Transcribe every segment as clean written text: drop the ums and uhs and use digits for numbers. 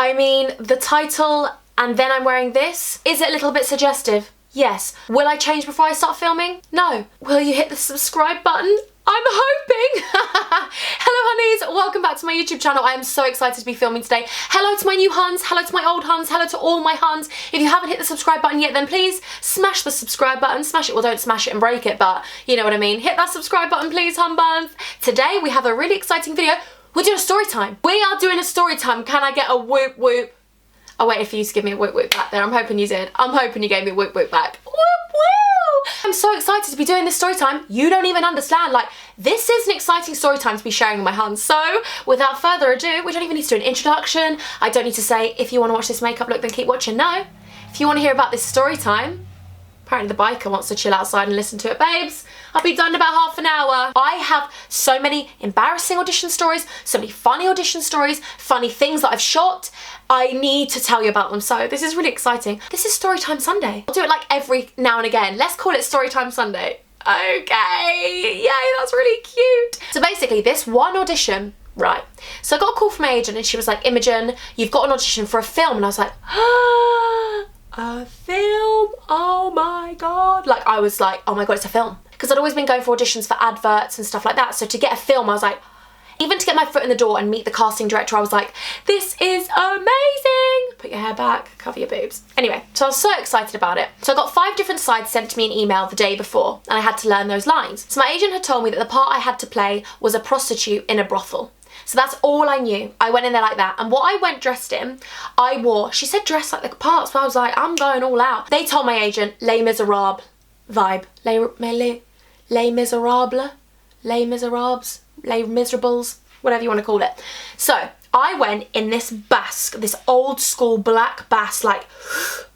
I mean, the title and then I'm wearing this, is it a little bit suggestive? Yes. Will I change before I start filming? No. Will you hit the subscribe button? I'm hoping. Hello honeys, welcome back to my YouTube channel. I am so excited to be filming today. Hello to my new Huns, hello to my old Huns, hello to all my Huns. If you haven't hit the subscribe button yet, then please smash the subscribe button. Smash it, well don't smash it and break it, but you know what I mean. Hit that subscribe button please, Hun buns. Today we have a really exciting video. We're doing a story time. We are doing a story time. Can I get a whoop whoop? I'll wait for you to give me a whoop whoop back there. I'm hoping you did. I'm hoping you gave me a whoop whoop back. Whoop whoop! I'm so excited to be doing this story time. You don't even understand. Like, this is an exciting story time to be sharing with my Huns. So, without further ado, we don't even need to do an introduction. I don't need to say, if you want to watch this makeup look, then keep watching. No. If you want to hear about this story time, apparently the biker wants to chill outside and listen to it, babes. I'll be done in about half an hour. I have so many embarrassing audition stories, so many funny audition stories, funny things that I've shot. I need to tell you about them, so this is really exciting. This is Storytime Sunday. I'll do it like every now and again. Let's call it Storytime Sunday. Okay, yay, that's really cute. So basically this one audition, right, so I got a call from my agent and she was like, Imogen, you've got an audition for a film. And I was like, a film? Oh my God. Like, I was like, oh my God, it's a film. Because I'd always been going for auditions for adverts and stuff like that. So to get a film, I was like, even to get my foot in the door and meet the casting director, I was like, this is amazing. Put your hair back, cover your boobs. Anyway, so I was so excited about it. So I got 5 different sides sent to me in email the day before, and I had to learn those lines. So my agent had told me that the part I had to play was a prostitute in a brothel. So that's all I knew. I went in there like that. And what I went dressed in, I wore, she said dress like the parts, but I was like, I'm going all out. They told my agent, Les Miserables vibe. Les Miserables? Les Miserables? Les Miserables? Whatever you want to call it. So I went in this basque, this old school black basque, like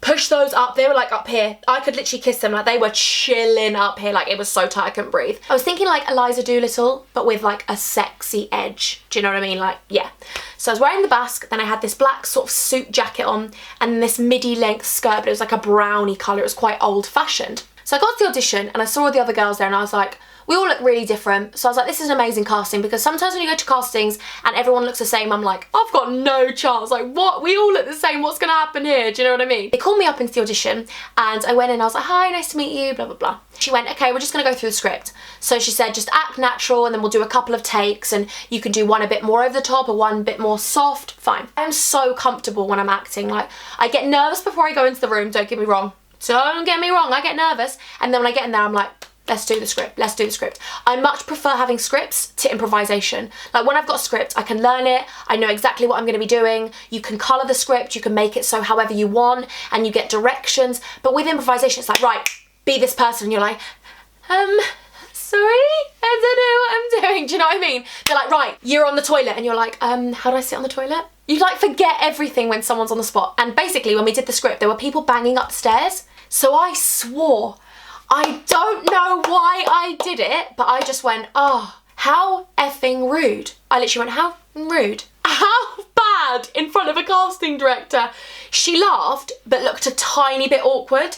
push those up. They were like up here. I could literally kiss them. Like they were chilling up here. Like it was so tight I couldn't breathe. I was thinking like Eliza Doolittle, but with like a sexy edge. Do you know what I mean? Like, yeah. So I was wearing the basque, then I had this black sort of suit jacket on and this midi length skirt, but it was like a brownie colour. It was quite old fashioned. So I got to the audition and I saw the other girls there and I was like, we all look really different. So I was like, this is an amazing casting, because sometimes when you go to castings and everyone looks the same, I'm like, I've got no chance. Like, what? We all look the same. What's gonna happen here? Do you know what I mean? They called me up into the audition and I went in, I was like, hi, nice to meet you, blah, blah, blah. She went, okay, we're just gonna go through the script. So she said, just act natural and then we'll do a couple of takes and you can do one a bit more over the top or one bit more soft. Fine. I'm so comfortable when I'm acting. Like, I get nervous before I go into the room, don't get me wrong. Don't get me wrong, I get nervous. And then when I get in there, I'm like, let's do the script, let's do the script. I much prefer having scripts to improvisation. Like when I've got a script, I can learn it, I know exactly what I'm gonna be doing, you can colour the script, you can make it so however you want, and you get directions. But with improvisation, it's like, right, be this person, and you're like, sorry, I don't know what I'm doing, do you know what I mean? They're like, right, you're on the toilet, and you're like, how do I sit on the toilet? You like forget everything when someone's on the spot. And basically when we did the script, there were people banging upstairs, so I swore. I don't know why I did it, but I just went, oh, how effing rude. I literally went, how rude? How bad in front of a casting director? She laughed, but looked a tiny bit awkward.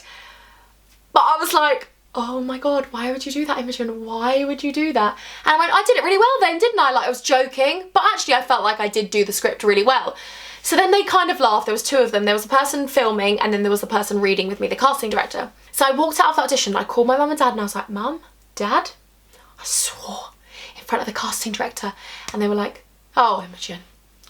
But I was like, oh my God, why would you do that, Imogen? Why would you do that? And I went, I did it really well then, didn't I? Like I was joking, but actually I felt like I did do the script really well. So then they kind of laughed. There was 2 of them. There was a person filming and then there was the person reading with me, the casting director. So I walked out of the audition and I called my mum and dad and I was like, Mum, Dad, I swore in front of the casting director. And they were like, oh, Imogen.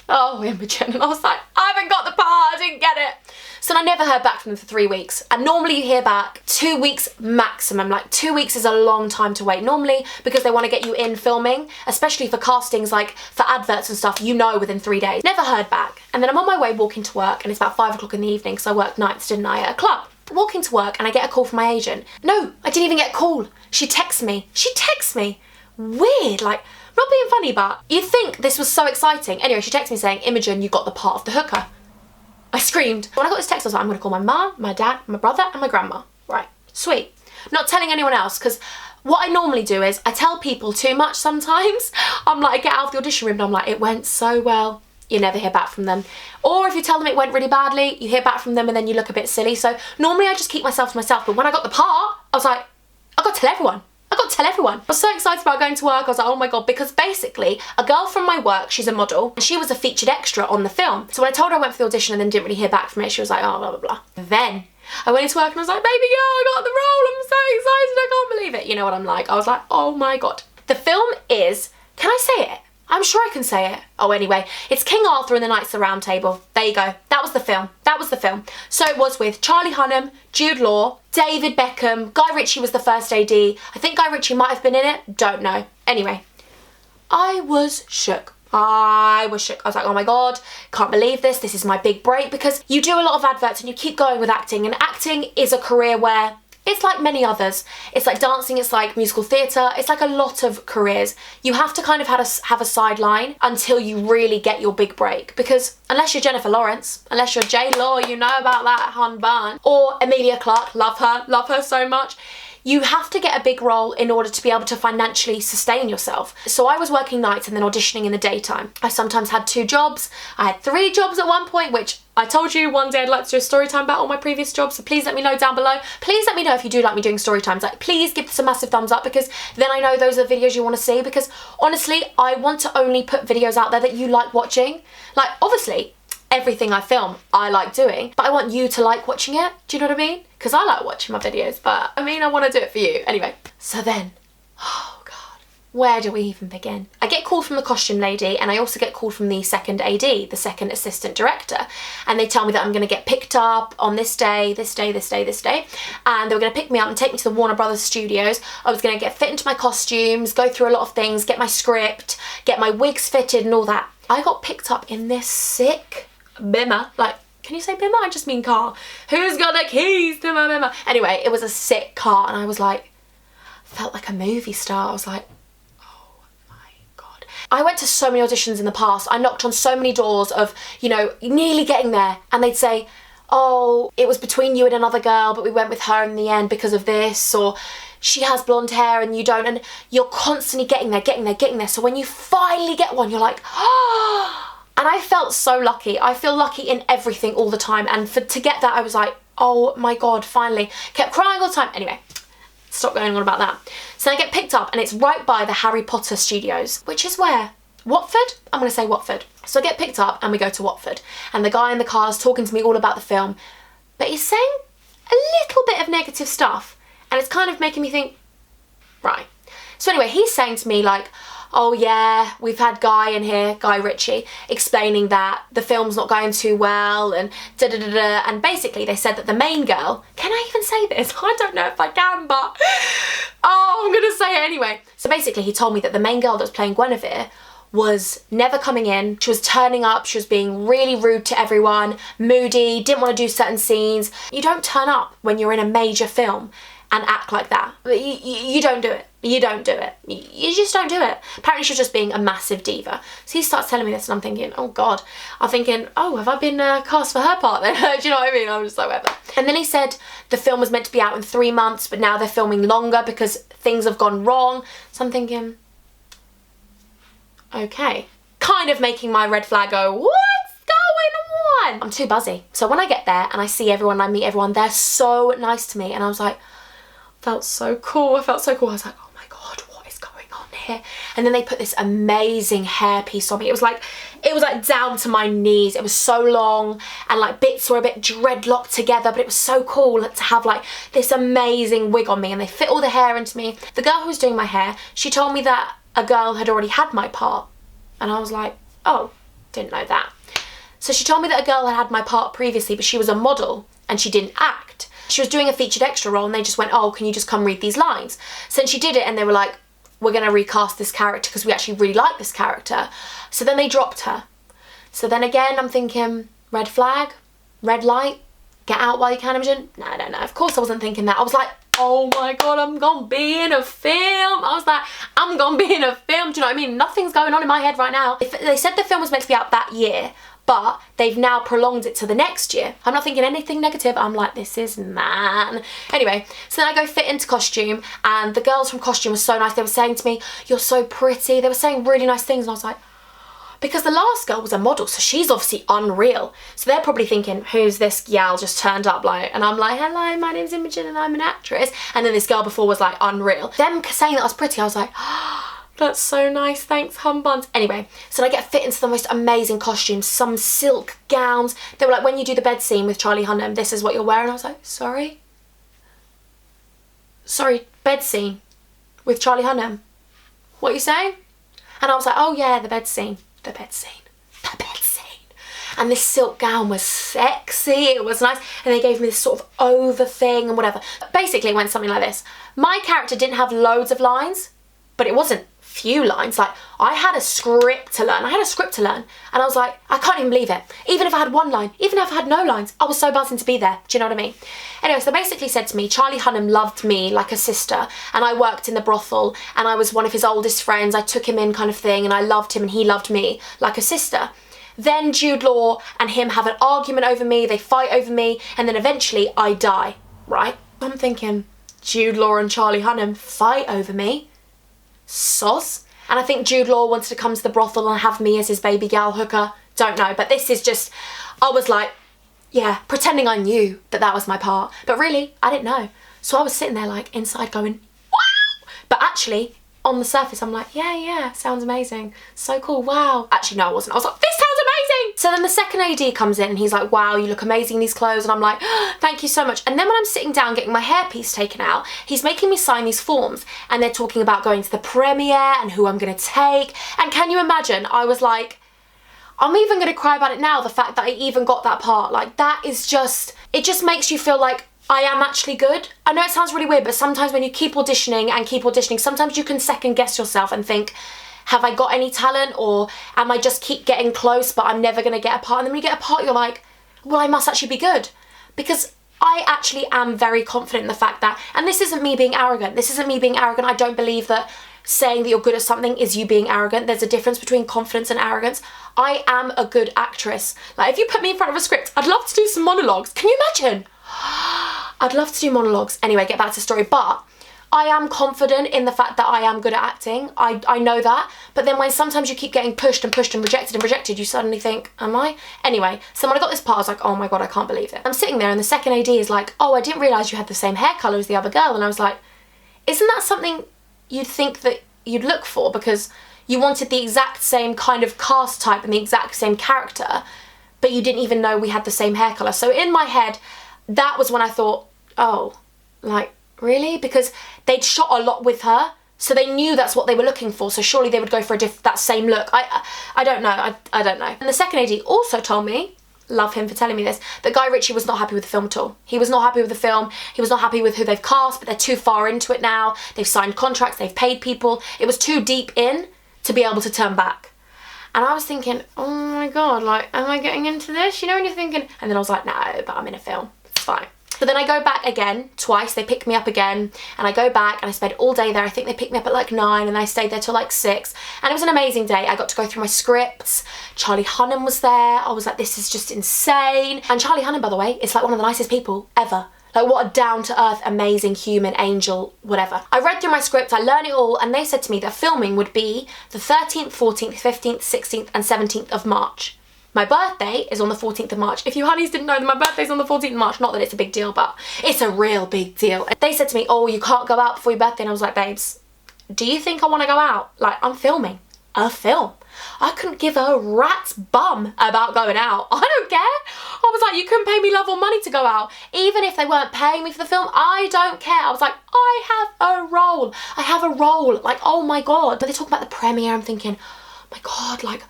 Oh, Imogen. And I was like, I haven't got the part, I didn't get it. So I never heard back from them for 3 weeks. And normally you hear back 2 weeks maximum. Like 2 weeks is a long time to wait. Normally, because they want to get you in filming, especially for castings, like for adverts and stuff, you know within 3 days. Never heard back. And then I'm on my way walking to work and it's about 5 o'clock in the evening because I worked nights, didn't I, at a club. Walking to work and I get a call from my agent. No, I didn't even get a call. She texts me. She texts me. Weird, like, not being funny, but you'd think this was so exciting. Anyway, she texted me saying, Imogen, you got the part of the hooker. I screamed. When I got this text, I was like, I'm gonna call my mum, my dad, my brother, and my grandma. Right, sweet. Not telling anyone else, because what I normally do is I tell people too much sometimes. I'm like, I get out of the audition room and I'm like, it went so well. You never hear back from them. Or if you tell them it went really badly, you hear back from them and then you look a bit silly. So normally I just keep myself to myself. But when I got the part, I was like, I got to tell everyone. I got got to tell everyone. I was so excited about going to work. I was like, oh my God, because basically a girl from my work, she's a model, and she was a featured extra on the film. So when I told her I went for the audition and then didn't really hear back from it, she was like, oh, blah, blah, blah. Then I went into work and I was like, baby girl, I got the role. I'm so excited. I can't believe it. You know what I'm like? I was like, oh my God. The film is, can I say it? I'm sure I can say it. Oh, anyway, it's King Arthur and the Knights of the Round Table. There you go. That was the film. That was the film. So it was with Charlie Hunnam, Jude Law, David Beckham, Guy Ritchie was the first AD. I think Guy Ritchie might have been in it. Don't know. Anyway, I was shook. I was shook. I was like, oh my God, can't believe this. This is my big break, because you do a lot of adverts and you keep going with acting, and acting is a career where it's like many others. It's like dancing, it's like musical theatre, it's like a lot of careers. You have to kind of have a sideline until you really get your big break, because unless you're Jennifer Lawrence, unless you're J-Law, you know about that, HUNMAN, or Emilia Clarke, love her so much. You have to get a big role in order to be able to financially sustain yourself. So I was working nights and then auditioning in the daytime. I sometimes had 2 jobs. I had 3 jobs at one point, which I told you one day I'd like to do a story time about all my previous jobs, so please let me know down below. Please let me know if you do like me doing story times. Like, please give this a massive thumbs up, because then I know those are the videos you want to see, because honestly, I want to only put videos out there that you like watching. Like, obviously, everything I film I like doing, but I want you to like watching it. Do you know what I mean? Because I like watching my videos, but I mean, I want to do it for you. Anyway, so then, oh God, where do we even begin? I get called from the costume lady, and I also get called from the second AD, the second assistant director, and they tell me that I'm going to get picked up on this day, and they were going to pick me up and take me to the Warner Brothers studios. I was going to get fit into my costumes, go through a lot of things, get my script, get my wigs fitted and all that. I got picked up in this sick bimmer, like, can you say bimmer? I just mean car. Who's got the keys to my bimmer? Anyway, it was a sick car, and I was like, felt like a movie star. I was like, oh my God. I went to so many auditions in the past. I knocked on so many doors of, you know, nearly getting there, and they'd say, oh, it was between you and another girl, but we went with her in the end because of this, or she has blonde hair and you don't, and you're constantly getting there. So when you finally get one, you're like, ah. And I felt so lucky. I feel lucky in everything all the time. And to get that, I was like, oh my God, finally. Kept crying all the time. Anyway, stop going on about that. So I get picked up, and it's right by the Harry Potter studios, which is where? Watford? I'm going to say Watford. So I get picked up and we go to Watford. And the guy in the car is talking to me all about the film. But he's saying a little bit of negative stuff. And it's kind of making me think, right. So anyway, he's saying to me like, oh yeah, we've had Guy in here, Guy Ritchie, explaining that the film's not going too well, and da-da-da-da, and basically they said that the main girl, can I even say this? I don't know if I can, but oh, I'm gonna say it anyway. So basically he told me that the main girl that was playing Guinevere was never coming in, she was turning up, she was being really rude to everyone, moody, didn't want to do certain scenes. You don't turn up when you're in a major film and act like that. You don't do it. You don't do it. You just don't do it. Apparently she was just being a massive diva. So he starts telling me this, and I'm thinking, oh God. I'm thinking, oh, have I been cast for her part then? Do you know what I mean? I'm just like, whatever. And then he said the film was meant to be out in 3 months, but now they're filming longer because things have gone wrong. So I'm thinking, okay. Kind of making my red flag go, what's going on? I'm too buzzy. So when I get there and I see everyone, I meet everyone, they're so nice to me. And I was like, felt so cool. I felt so cool. I was like, oh my God, what is going on here? And then they put this amazing hair piece on me. It was like down to my knees. It was so long, and like bits were a bit dreadlocked together, but it was so cool to have like this amazing wig on me, and they fit all the hair into me. The girl who was doing my hair, she told me that a girl had already had my part, and I was like, oh, didn't know that. So she told me that a girl had my part previously, but she was a model and she didn't act. She was doing a featured extra role, and they just went, oh, can you just come read these lines? So then she did it, and they were like, we're going to recast this character because we actually really like this character. So then they dropped her. So then again, I'm thinking, red flag, red light, get out while you can, Imogen. No. Of course I wasn't thinking that. I was like, oh my God, I'm going to be in a film. I was like, I'm going to be in a film. Do you know what I mean? Nothing's going on in my head right now. They said the film was meant to be out that year, but they've now prolonged it to the next year. I'm not thinking anything negative. I'm like, this is man. Anyway, so then I go fit into costume, and the girls from costume were so nice. They were saying to me, you're so pretty. They were saying really nice things, and I was like, because the last girl was a model, so she's obviously unreal. So they're probably thinking, who's this gal just turned up like, and I'm like, hello, my name's Imogen and I'm an actress. And then this girl before was like unreal. Them saying that I was pretty, I was like, oh, that's so nice, thanks, hum buns. Anyway, so I get fit into the most amazing costumes, some silk gowns. They were like, when you do the bed scene with Charlie Hunnam, this is what you're wearing. I was like, sorry, bed scene with Charlie Hunnam. What are you saying? And I was like, oh yeah, the bed scene. And this silk gown was sexy, it was nice, and they gave me this sort of over thing and whatever. Basically it went something like this. My character didn't have loads of lines, but it wasn't few lines. Like, I had a script to learn. And I was like, I can't even believe it. Even if I had one line, even if I had no lines, I was so buzzing to be there. Do you know what I mean? Anyway, so they basically said to me, Charlie Hunnam loved me like a sister, and I worked in the brothel, and I was one of his oldest friends. I took him in kind of thing, and I loved him, and he loved me like a sister. Then Jude Law and him have an argument over me, they fight over me, and then eventually I die, right? I'm thinking, Jude Law and Charlie Hunnam fight over me? Soz. And I think Jude Law wanted to come to the brothel and have me as his baby gal hooker. Don't know, but this is just, I was like, yeah, pretending I knew that that was my part. But really, I didn't know. So I was sitting there like inside going, wow! But actually, on the surface, I'm like, yeah, sounds amazing. So cool, wow. Actually, no, I wasn't. I was like, this sounds amazing! So then the second AD comes in and he's like, wow, you look amazing in these clothes. And I'm like, oh, thank you so much. And then when I'm sitting down getting my hairpiece taken out, he's making me sign these forms. And they're talking about going to the premiere and who I'm gonna take. And can you imagine, I was like, I'm even gonna cry about it now, the fact that I even got that part. Like, that is just, it just makes you feel like I am actually good. I know it sounds really weird, but sometimes when you keep auditioning, sometimes you can second guess yourself and think, have I got any talent, or am I just keep getting close but I'm never gonna get a part? And then when you get a part, you're like, well, I must actually be good. Because I actually am very confident in the fact that, and this isn't me being arrogant, I don't believe that saying that you're good at something is you being arrogant. There's a difference between confidence and arrogance. I am a good actress. Like, if you put me in front of a script, I'd love to do some monologues. Can you imagine? I'd love to do monologues. Anyway, get back to the story. But I am confident in the fact that I am good at acting. I know that. But then when sometimes you keep getting pushed and rejected, you suddenly think, am I? Anyway, so when I got this part, I was like, oh my God, I can't believe it. I'm sitting there and the second AD is like, oh, I didn't realise you had the same hair colour as the other girl. And I was like, isn't that something you'd think that you'd look for? Because you wanted the exact same kind of cast type and the exact same character, but you didn't even know we had the same hair colour. So in my head, that was when I thought, oh, like, really? Because they'd shot a lot with her, so they knew that's what they were looking for, so surely they would go for that same look. I don't know, I don't know. And the second AD also told me, love him for telling me this, that Guy Ritchie was not happy with the film at all. He was not happy with the film, he was not happy with who they've cast, but they're too far into it now, they've signed contracts, they've paid people, it was too deep in to be able to turn back. And I was thinking, oh my God, like, am I getting into this? You know, when you're thinking, and then I was like, no, but I'm in a film, it's fine. So then I go back again, twice, they pick me up again, and I go back and I spent all day there. I think they picked me up at like 9 and I stayed there till like 6. And it was an amazing day. I got to go through my scripts. Charlie Hunnam was there. I was like, this is just insane. And Charlie Hunnam, by the way, is like one of the nicest people ever. Like, what a down-to-earth, amazing human, angel, whatever. I read through my script, I learned it all, and they said to me that filming would be the 13th, 14th, 15th, 16th, and 17th of March. My birthday is on the 14th of March. If you honeys didn't know that my birthday's on the 14th of March, not that it's a big deal, but it's a real big deal. And they said to me, oh, you can't go out before your birthday. And I was like, babes, do you think I want to go out? Like, I'm filming a film. I couldn't give a rat's bum about going out. I don't care. I was like, you couldn't pay me love or money to go out. Even if they weren't paying me for the film, I don't care. I was like, I have a role. I have a role. Like, oh my God. But they talk about the premiere. I'm thinking, oh my God, like,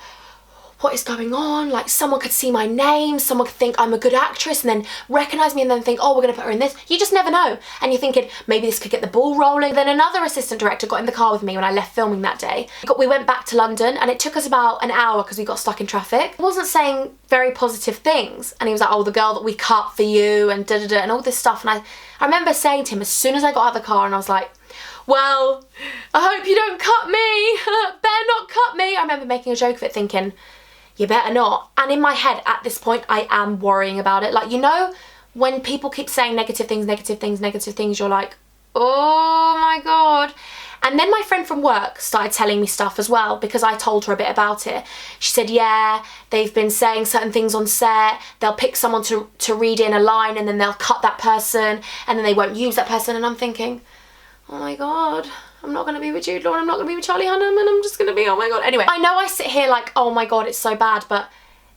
what is going on? Like, someone could see my name, someone could think I'm a good actress and then recognise me and then think, oh, we're gonna put her in this. You just never know. And you're thinking, maybe this could get the ball rolling. Then another assistant director got in the car with me when I left filming that day. We went back to London and it took us about an hour because we got stuck in traffic. He wasn't saying very positive things. And he was like, oh, the girl that we cut for you and da-da-da and all this stuff. And I remember saying to him as soon as I got out of the car, and I was like, well, I hope you don't cut me. Better not cut me. I remember making a joke of it thinking, you better not. And in my head at this point, I am worrying about it. Like, you know, when people keep saying negative things, you're like, oh my God. And then my friend from work started telling me stuff as well, because I told her a bit about it. She said, yeah, they've been saying certain things on set. They'll pick someone to read in a line, and then they'll cut that person, and then they won't use that person. And I'm thinking, oh my God, I'm not going to be with Jude Law, and I'm not going to be with Charlie Hunnam, and I'm just going to be, oh my God. Anyway, I know I sit here like, oh my God, it's so bad, but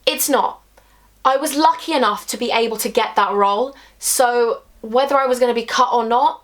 it's not. I was lucky enough to be able to get that role. So whether I was going to be cut or not,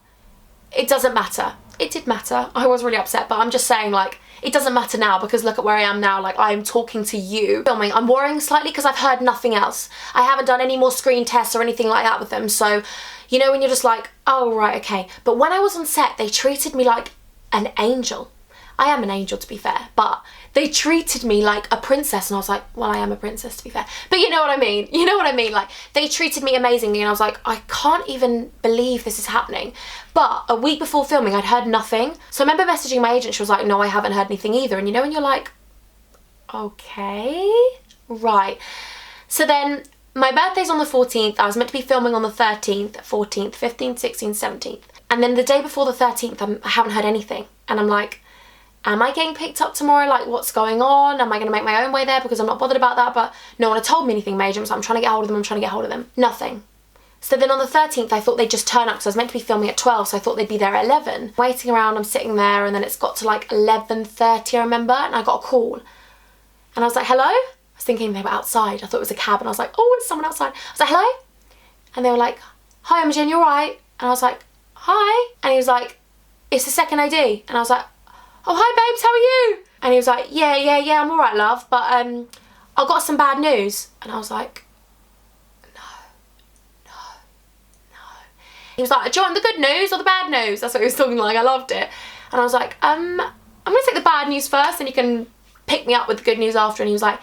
it doesn't matter. It did matter. I was really upset, but I'm just saying, like, it doesn't matter now, because look at where I am now. Like, I'm talking to you, filming. I'm worrying slightly because I've heard nothing else. I haven't done any more screen tests or anything like that with them. So, you know, when you're just like, oh, right, okay. But when I was on set, they treated me like an angel. I am an angel, to be fair, but they treated me like a princess, and I was like, well, I am a princess, to be fair. But you know what I mean? You know what I mean? Like, they treated me amazingly, and I was like, I can't even believe this is happening. But a week before filming, I'd heard nothing. So I remember messaging my agent. She was like, no, I haven't heard anything either. And you know, when you're like, okay, right. So then my birthday's on the 14th. I was meant to be filming on the 13th, 14th, 15th, 16th, 17th. And then the day before the 13th, I haven't heard anything. And I'm like, am I getting picked up tomorrow? Like, what's going on? Am I going to make my own way there? Because I'm not bothered about that. But no one had told me anything major. So I'm trying to get hold of them. I'm trying to get hold of them. Nothing. So then on the 13th, I thought they'd just turn up, because I was meant to be filming at 12, so I thought they'd be there at 11. Waiting around, I'm sitting there, and then it's got to like 11:30, I remember, and I got a call. And I was like, hello? I was thinking they were outside. I thought it was a cab, and I was like, oh, it's someone outside. I was like, hello? And they were like, hi, Imogen, you all right? And I was like, hi. And he was like, it's the second AD. And I was like, oh, hi, babes, how are you? And he was like, yeah, I'm all right, love, but I've got some bad news. And I was like, he was like, do you want the good news or the bad news? That's what he was talking like. I loved it. And I was like, I'm going to take the bad news first, and you can pick me up with the good news after. And he was like,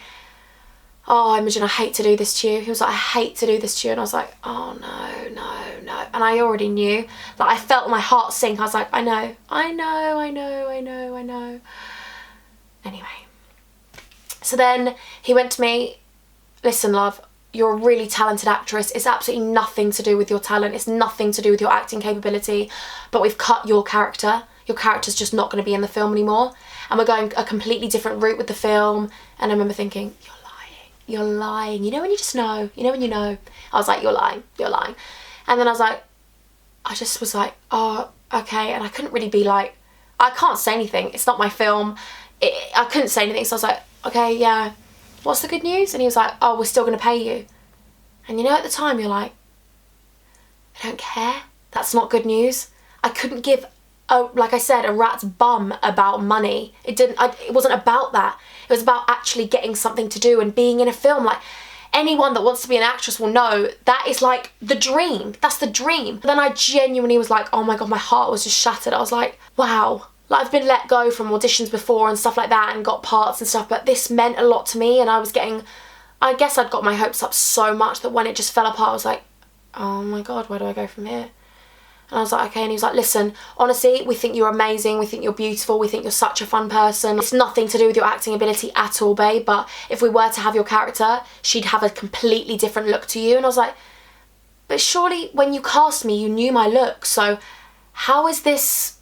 oh, Imogen, I hate to do this to you. He was like, I hate to do this to you. And I was like, oh, no. And I already knew. Like, I felt my heart sink. I was like, I know. Anyway. So then he went to me, listen, love, you're a really talented actress. It's absolutely nothing to do with your talent. It's nothing to do with your acting capability. But we've cut your character. Your character's just not going to be in the film anymore. And we're going a completely different route with the film. And I remember thinking, you're lying. You know when you just know? You know when you know? I was like, you're lying. And then I just was like, oh, okay. And I couldn't really be like, I can't say anything. It's not my film. I couldn't say anything. So I was like, okay, yeah. What's the good news? And he was like, oh, we're still going to pay you. And you know, at the time, you're like, I don't care. That's not good news. I couldn't give, like I said, a rat's bum about money. It wasn't about that. It was about actually getting something to do and being in a film. Like, anyone that wants to be an actress will know that is like the dream. That's the dream. But then I genuinely was like, oh my God, my heart was just shattered. I was like, wow. Like, I've been let go from auditions before and stuff like that and got parts and stuff, but this meant a lot to me, and I guess I'd got my hopes up so much that when it just fell apart, I was like, oh my God, where do I go from here? And I was like, okay. And he was like, listen, honestly, we think you're amazing. We think you're beautiful. We think you're such a fun person. It's nothing to do with your acting ability at all, babe. But if we were to have your character, she'd have a completely different look to you. And I was like, but surely when you cast me, you knew my look. So how has this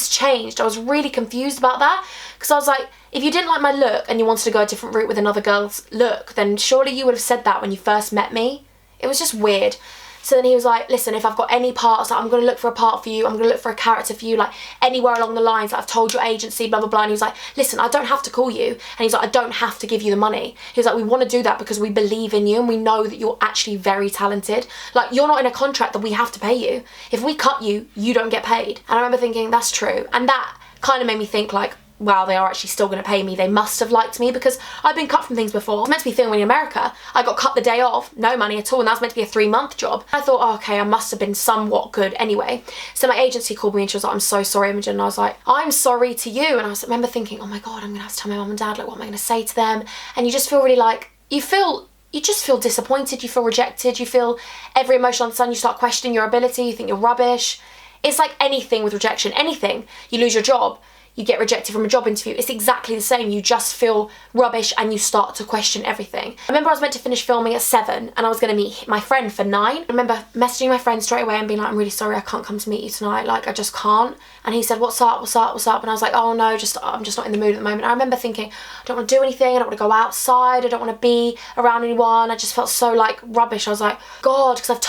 changed? I was really confused about that, because I was like, if you didn't like my look and you wanted to go a different route with another girl's look, then surely you would have said that when you first met me. It was just weird. So then he was like, listen, if I've got any parts, like, I'm going to look for a part for you. I'm going to look for a character for you, like anywhere along the lines that I've told your agency, blah, blah, blah. And he was like, listen, I don't have to call you. And he's like, I don't have to give you the money. He was like, we want to do that because we believe in you and we know that you're actually very talented. Like, you're not in a contract that we have to pay you. If we cut you, you don't get paid. And I remember thinking, that's true. And that kind of made me think, like, wow, they are actually still going to pay me. They must have liked me, because I've been cut from things before. I was meant to be filming in America. I got cut the day of, no money at all, and that was meant to be a 3-month job. I thought, oh, okay, I must have been somewhat good anyway. So my agency called me and she was like, I'm so sorry, Imogen. And I was like, I'm sorry to you. And I remember thinking, oh my God, I'm going to have to tell my mum and dad, like, what am I going to say to them? And you just feel really like, you just feel disappointed, you feel rejected, you feel every emotion on the sun, you start questioning your ability, you think you're rubbish. It's like anything with rejection, anything. You lose your job. you get rejected from a job interview. It's exactly the same. You just feel rubbish and you start to question everything. I remember I was meant to finish filming at 7 and I was going to meet my friend for 9. I remember messaging my friend straight away and being like, I'm really sorry, I can't come to meet you tonight. Like, I just can't. And he said, what's up, what's up, what's up? And I was like, oh no, I'm just not in the mood at the moment. I remember thinking, I don't want to do anything. I don't want to go outside. I don't want to be around anyone. I just felt so like rubbish. I was like, God, because I've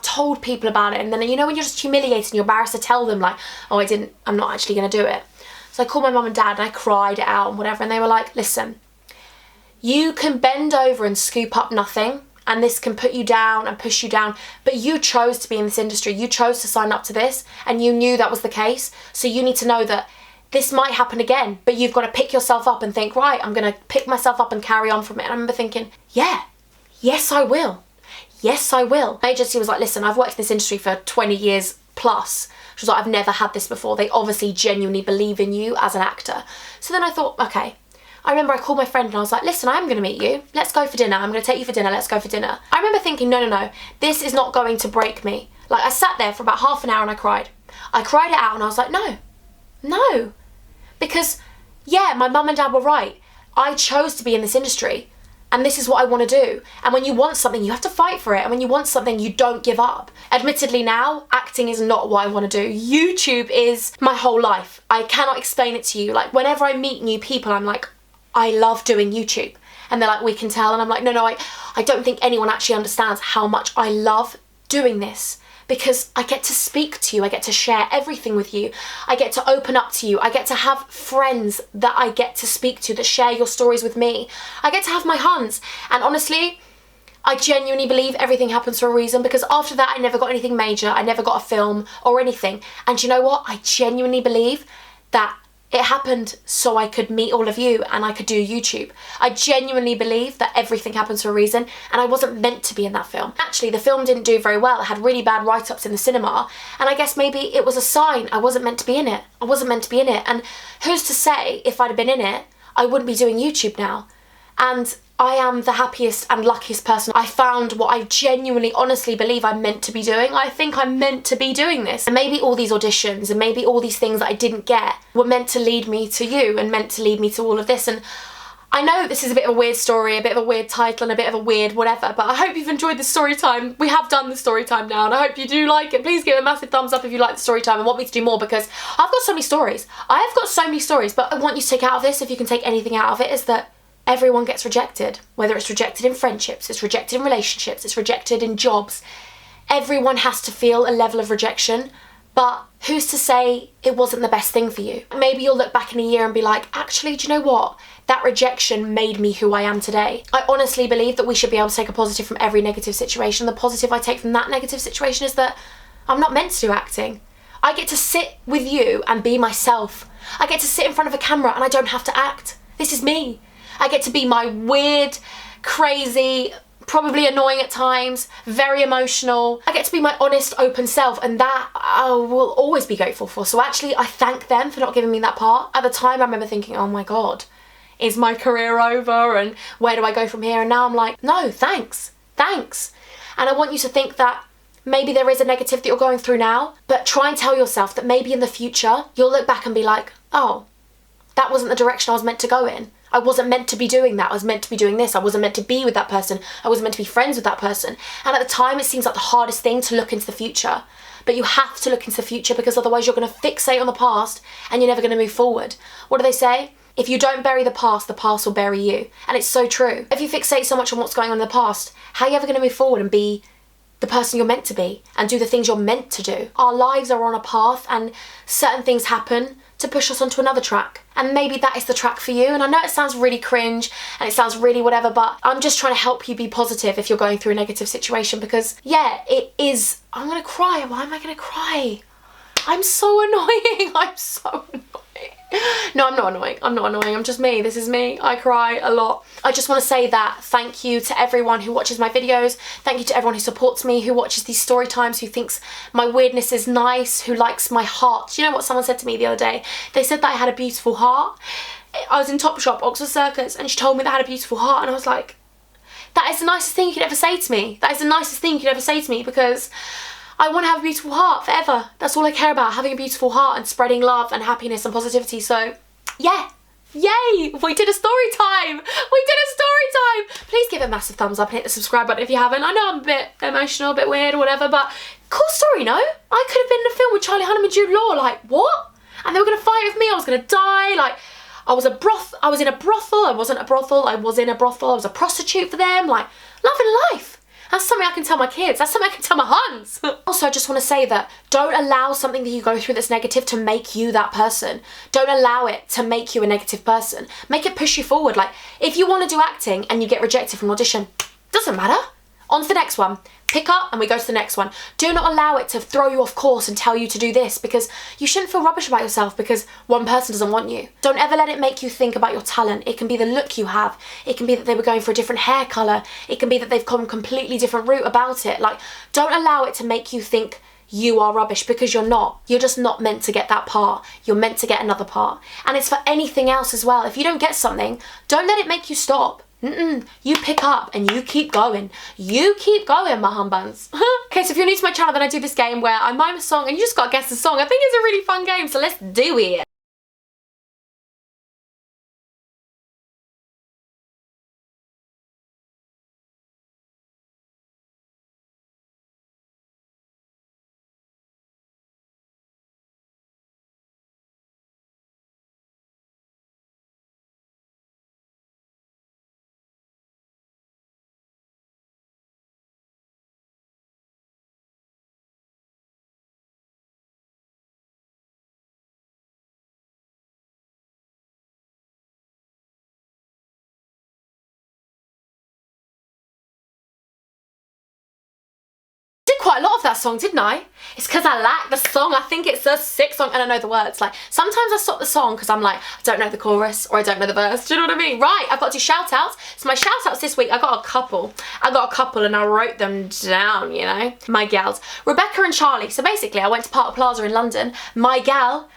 told people about it. And then, you know, when you're just humiliated and you're embarrassed to tell them like, oh, I'm not actually going to do it. So I called my mum and dad and I cried it out and whatever, and they were like, listen, you can bend over and scoop up nothing and this can put you down and push you down, but you chose to be in this industry, you chose to sign up to this and you knew that was the case, so you need to know that this might happen again, but you've got to pick yourself up and think, right, I'm going to pick myself up and carry on from it. And I remember thinking, yeah, yes I will. Yes I will. My agency was like, listen, I've worked in this industry for 20 years plus. She was like, I've never had this before. They obviously genuinely believe in you as an actor. So then I thought, okay. I remember I called my friend and I was like, listen, I am going to meet you. Let's go for dinner. I'm going to take you for dinner. Let's go for dinner. I remember thinking, no. This is not going to break me. Like, I sat there for about half an hour and I cried. I cried it out and I was like, no. Because, yeah, my mum and dad were right. I chose to be in this industry. And this is what I want to do. And when you want something, you have to fight for it. And when you want something, you don't give up. Admittedly now, acting is not what I want to do. YouTube is my whole life. I cannot explain it to you. Like, whenever I meet new people, I'm like, I love doing YouTube. And they're like, we can tell. And I'm like, no, I don't think anyone actually understands how much I love doing this. Because I get to speak to you, I get to share everything with you, I get to open up to you, I get to have friends that I get to speak to that share your stories with me. I get to have my Huns. And honestly, I genuinely believe everything happens for a reason, because after that I never got anything major, I never got a film or anything. And you know what? I genuinely believe that it happened so I could meet all of you and I could do YouTube. I genuinely believe that everything happens for a reason, and I wasn't meant to be in that film. Actually, the film didn't do very well. It had really bad write-ups in the cinema, and I guess maybe it was a sign I wasn't meant to be in it. I wasn't meant to be in it, and who's to say if I'd have been in it, I wouldn't be doing YouTube now. And I am the happiest and luckiest person. I found what I genuinely, honestly believe I'm meant to be doing. I think I'm meant to be doing this. And maybe all these auditions and maybe all these things that I didn't get were meant to lead me to you and meant to lead me to all of this. And I know this is a bit of a weird story, a bit of a weird title and a bit of a weird whatever, but I hope you've enjoyed the story time. We have done the story time now, and I hope you do like it. Please give it a massive thumbs up if you like the story time and want me to do more, because I've got so many stories. I have got so many stories, but I want you to take out of this, if you can take anything out of it, is that everyone gets rejected. Whether it's rejected in friendships, it's rejected in relationships, it's rejected in jobs. Everyone has to feel a level of rejection, but who's to say it wasn't the best thing for you? Maybe you'll look back in a year and be like, actually, do you know what? That rejection made me who I am today. I honestly believe that we should be able to take a positive from every negative situation. The positive I take from that negative situation is that I'm not meant to do acting. I get to sit with you and be myself. I get to sit in front of a camera and I don't have to act. This is me. I get to be my weird, crazy, probably annoying at times, very emotional. I get to be my honest, open self, and that I will always be grateful for. So actually, I thank them for not giving me that part. At the time, I remember thinking, oh my God, is my career over and where do I go from here? And now I'm like, no, thanks. And I want you to think that maybe there is a negative that you're going through now, but try and tell yourself that maybe in the future, you'll look back and be like, oh, that wasn't the direction I was meant to go in. I wasn't meant to be doing that. I was meant to be doing this. I wasn't meant to be with that person. I wasn't meant to be friends with that person. And at the time, it seems like the hardest thing to look into the future. But you have to look into the future, because otherwise you're going to fixate on the past and you're never going to move forward. What do they say? If you don't bury the past will bury you. And it's so true. If you fixate so much on what's going on in the past, how are you ever going to move forward and be the person you're meant to be and do the things you're meant to do? Our lives are on a path, and certain things happen to push us onto another track. And maybe that is the track for you. And I know it sounds really cringe and it sounds really whatever, but I'm just trying to help you be positive if you're going through a negative situation, because yeah, it is. I'm gonna cry. Why am I gonna cry? I'm so annoying. I'm so annoying. No, I'm not annoying. I'm just me. This is me. I cry a lot. I just want to say that thank you to everyone who watches my videos. Thank you to everyone who supports me, who watches these story times, who thinks my weirdness is nice, who likes my heart. Do you know what someone said to me the other day? They said that I had a beautiful heart. I was in Topshop, Oxford Circus, and she told me that I had a beautiful heart, and I was like, that is the nicest thing you could ever say to me. That is the nicest thing you could ever say to me, because I want to have a beautiful heart forever. That's all I care about, having a beautiful heart and spreading love and happiness and positivity. So yeah, yay, we did a story time. We did a story time. Please give it a massive thumbs up and hit the subscribe button if you haven't. I know I'm a bit emotional, a bit weird or whatever, but cool story, no? I could have been in a film with Charlie Hunnam and Jude Law, like what? And they were gonna fight with me, I was gonna die, like I was in a brothel, I wasn't a brothel, I was in a brothel, I was a prostitute for them, like loving life. That's something I can tell my kids. That's something I can tell my Huns. Also, I just want to say that don't allow something that you go through that's negative to make you that person. Don't allow it to make you a negative person. Make it push you forward. Like, if you want to do acting and you get rejected from an audition, doesn't matter. On to the next one. Pick up and we go to the next one. Do not allow it to throw you off course and tell you to do this, because you shouldn't feel rubbish about yourself because one person doesn't want you. Don't ever let it make you think about your talent. It can be the look you have. It can be that they were going for a different hair colour. It can be that they've come a completely different route about it. Like, don't allow it to make you think you are rubbish, because you're not. You're just not meant to get that part. You're meant to get another part. And it's for anything else as well. If you don't get something, don't let it make you stop. You pick up and you keep going. You keep going, my humbuns. Okay, so if you're new to my channel, then I do this game where I mime a song and you just gotta guess the song. I think it's a really fun game, so let's do it. Quite a lot of that song, didn't I? It's because I like the song. I think it's a sick song and I know the words. Like, sometimes I stop the song because I'm like, I don't know the chorus or I don't know the verse. Do you know what I mean? Right, I've got to do shout outs. So my shout outs this week, I got a couple and I wrote them down, you know? My gals. Rebecca and Charlie. So basically I went to Park Plaza in London. My gal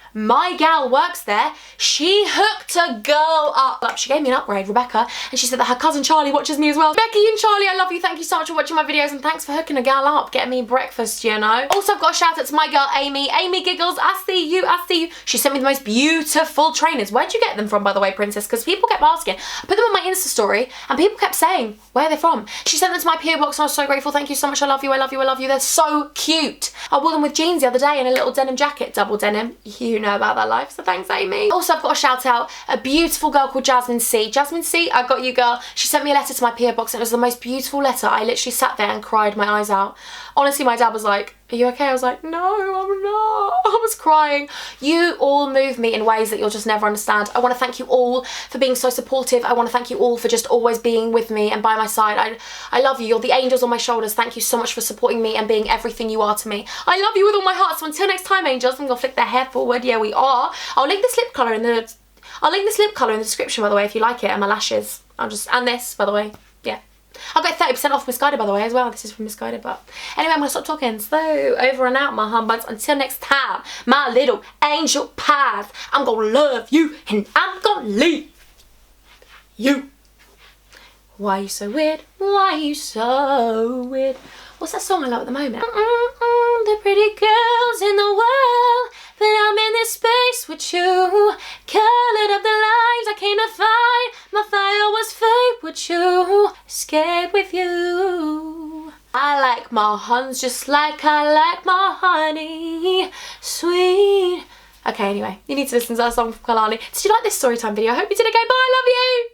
works there. She hooked a girl up. She gave me an upgrade, Rebecca, and she said that her cousin Charlie watches me as well. Becky and Charlie, I love you. Thank you so much for watching my videos and thanks for hooking a gal up, getting me breakfast, you know. Also, I've got a shout out to my girl Amy. Amy giggles, I see you, I see you. She sent me the most beautiful trainers. Where'd you get them from, by the way, princess? Because people kept asking. I put them on my Insta story and people kept saying, where are they from? She sent them to my PO box and I was so grateful. Thank you so much. I love you, I love you, I love you. They're so cute. I wore them with jeans the other day and a little denim jacket, double denim. You know about that life, so thanks, Amy. Also, I've got a shout out, a beautiful girl called Jasmine C. Jasmine C, I got you, girl. She sent me a letter to my PO box and it was the most beautiful letter. I literally sat there and cried my eyes out. Honestly, my dad was like, are you okay? I was like, no, I'm not. I was crying. You all move me in ways that you'll just never understand. I want to thank you all for being so supportive. I want to thank you all for just always being with me and by my side. I love you. You're the angels on my shoulders. Thank you so much for supporting me and being everything you are to me. I love you with all my heart. So until next time, angels, I'm gonna flick their hair forward. Yeah, we are. I'll link this lip colour in the description, by the way, if you like it, and my lashes. And this, by the way. Yeah. I'll get 30% off Misguided, by the way, as well. This is from Misguided, but anyway, I'm gonna stop talking. So, over and out, my humbugs. Until next time, my little angel pies. I'm gonna love you, and I'm gonna leave you. Why are you so weird? Why are you so weird? What's that song I love at the moment? The pretty girls in the world, but I'm in this space with you. Colored up the lives I came to find. My fire was fake with you. Escape with you. I like my huns just like I like my honey. Sweet. Okay, anyway, you need to listen to that song from Kalani. Did you like this story time video? I hope you did. Okay, bye, I love you.